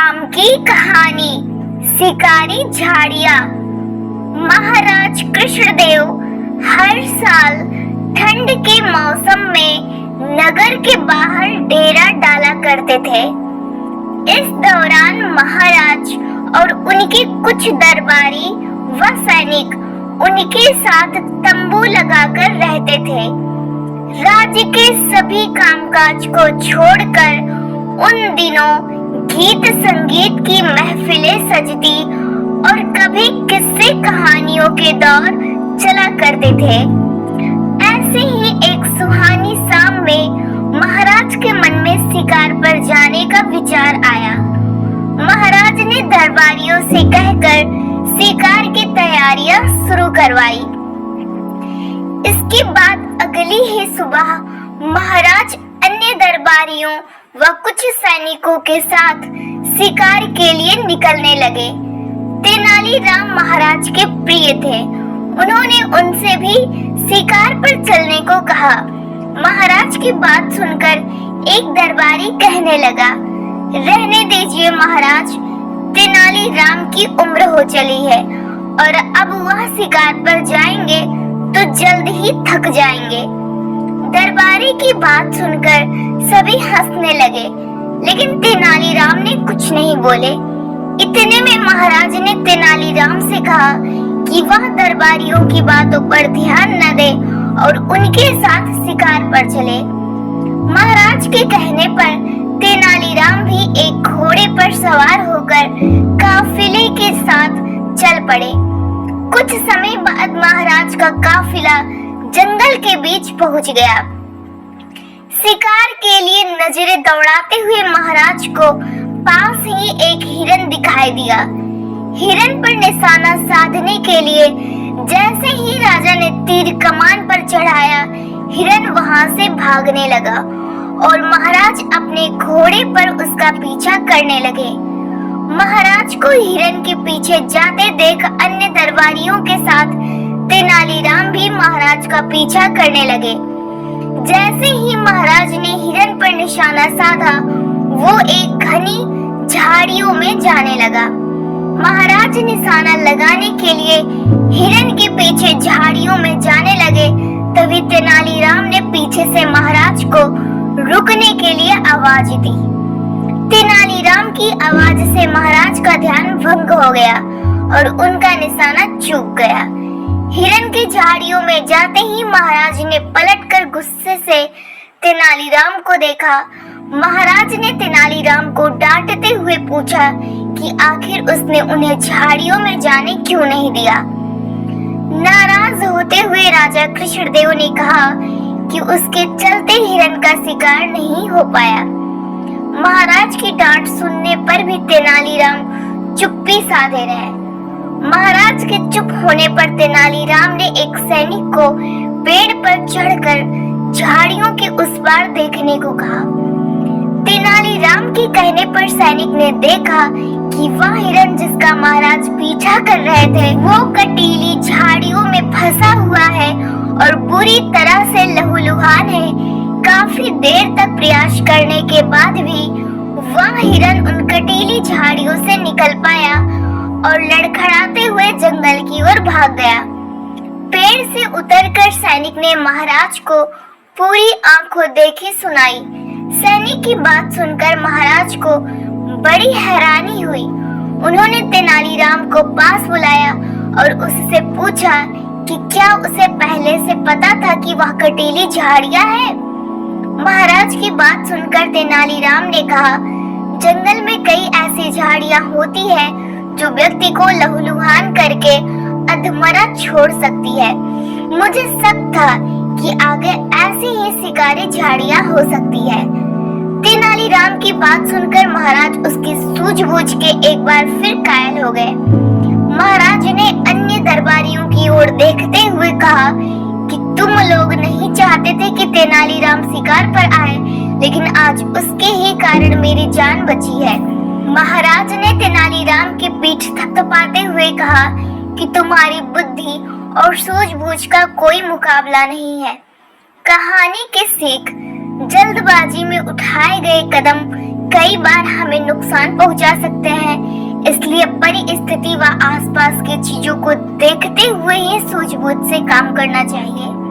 राम की कहानी। शिकारी झाड़ियाँ। महाराज कृष्णदेव हर साल ठंड के मौसम में नगर के बाहर डेरा डाला करते थे। इस दौरान महाराज और उनके कुछ दरबारी व सैनिक उनके साथ तंबू लगाकर रहते थे। राज्य के सभी कामकाज को छोड़कर उन दिनों गीत संगीत की महफिलें सजती और कभी किस्से कहानियों के दौर चला करते थे। ऐसे ही एक सुहानी शाम में महाराज के मन में शिकार पर जाने का विचार आया। महाराज ने दरबारियों से कहकर शिकार की तैयारियां शुरू करवाई। इसके बाद अगली ही सुबह महाराज अन्य दरबारियों व कुछ सैनिकों के साथ शिकार के लिए निकलने लगे। तेनालीराम महाराज के प्रिय थे। उन्होंने उनसे भी शिकार पर चलने को कहा। महाराज की बात सुनकर एक दरबारी कहने लगा, रहने दीजिए महाराज, तेनालीराम की उम्र हो चली है और अब वह शिकार पर जाएंगे तो जल्द ही थक जाएंगे। दरबारी की बात सुनकर सभी हंसने लगे, लेकिन तेनालीराम ने कुछ नहीं बोले। इतने में महाराज ने तेनालीराम से कहा कि वह दरबारियों की बातों पर ध्यान न दे और उनके साथ शिकार पर चले। महाराज के कहने पर तेनालीराम भी एक घोड़े पर सवार होकर काफिले के साथ चल पड़े। कुछ समय बाद महाराज का काफिला जंगल के बीच पहुंच गया। शिकार के लिए नजरें दौड़ाते हुए महाराज को पास ही एक हिरन दिखाई दिया। हिरन पर निशाना साधने के लिए जैसे ही राजा ने तीर कमान पर चढ़ाया, हिरन वहां से भागने लगा और महाराज अपने घोड़े पर उसका पीछा करने लगे। महाराज को हिरन के पीछे जाते देख अन्य दरबारियों के साथ तेनालीराम भी महाराज का पीछा करने लगे। जैसे ही महाराज ने हिरन पर निशाना साधा, वो एक घनी झाड़ियों में जाने लगा। महाराज निशाना लगाने के लिए हिरन के पीछे झाड़ियों में जाने लगे, तभी तेनालीराम ने पीछे से महाराज को रुकने के लिए आवाज दी। तेनालीराम की आवाज से महाराज का ध्यान भंग हो गया और उनका निशाना चूक गया। हिरन की झाड़ियों में जाते ही महाराज ने पलटकर गुस्से से तेनालीराम को देखा। महाराज ने तेनालीराम को डांटते हुए पूछा कि आखिर उसने उन्हें झाड़ियों में जाने क्यों नहीं दिया। नाराज होते हुए राजा कृष्णदेव ने कहा कि उसके चलते हिरन का शिकार नहीं हो पाया। महाराज की डांट सुनने पर भी तेनालीराम चुप्पी साधे रहे। महाराज के चुप होने पर तेनालीराम ने एक सैनिक को पेड़ पर चढ़कर झाड़ियों के उस पार देखने को कहा। तेनालीराम के कहने पर सैनिक ने देखा कि वह हिरन जिसका महाराज पीछा कर रहे थे, वो कटीली झाड़ियों में फंसा हुआ है और बुरी तरह से लहूलुहान है। काफी देर तक प्रयास करने के बाद भी वह हिरन उन कटीली झाड़ियों से निकल पाया और लड़खड़ाते हुए जंगल की ओर भाग गया। पेड़ से उतरकर सैनिक ने महाराज को पूरी आंखों देखी सुनाई। सैनिक की बात सुनकर महाराज को बड़ी हैरानी हुई। उन्होंने तेनालीराम को पास बुलाया और उससे पूछा कि क्या उसे पहले से पता था कि वह कटीली झाड़ियां है। महाराज की बात सुनकर तेनालीराम ने कहा, जंगल में कई ऐसी झाड़ियां होती है जो व्यक्ति को लहूलुहान करके अधमरा छोड़ सकती है। मुझे शक था कि आगे ऐसी ही शिकारी झाड़ियां हो सकती है। तेनालीराम की बात सुनकर महाराज उसकी सूझबूझ के एक बार फिर कायल हो गए। महाराज ने अन्य दरबारियों की ओर देखते हुए कहा कि तुम लोग नहीं चाहते थे कि तेनालीराम शिकार पर आए, लेकिन आज उसके ही कारण मेरी जान बची है। महाराज ने तेनालीराम की पीठ थपथपाते हुए कहा कि तुम्हारी बुद्धि और सूझबूझ का कोई मुकाबला नहीं है। कहानी की सीख, जल्दबाजी में उठाए गए कदम कई बार हमें नुकसान पहुंचा सकते हैं। इसलिए परिस्थिति व आसपास की चीजों को देखते हुए ही सूझबूझ से काम करना चाहिए।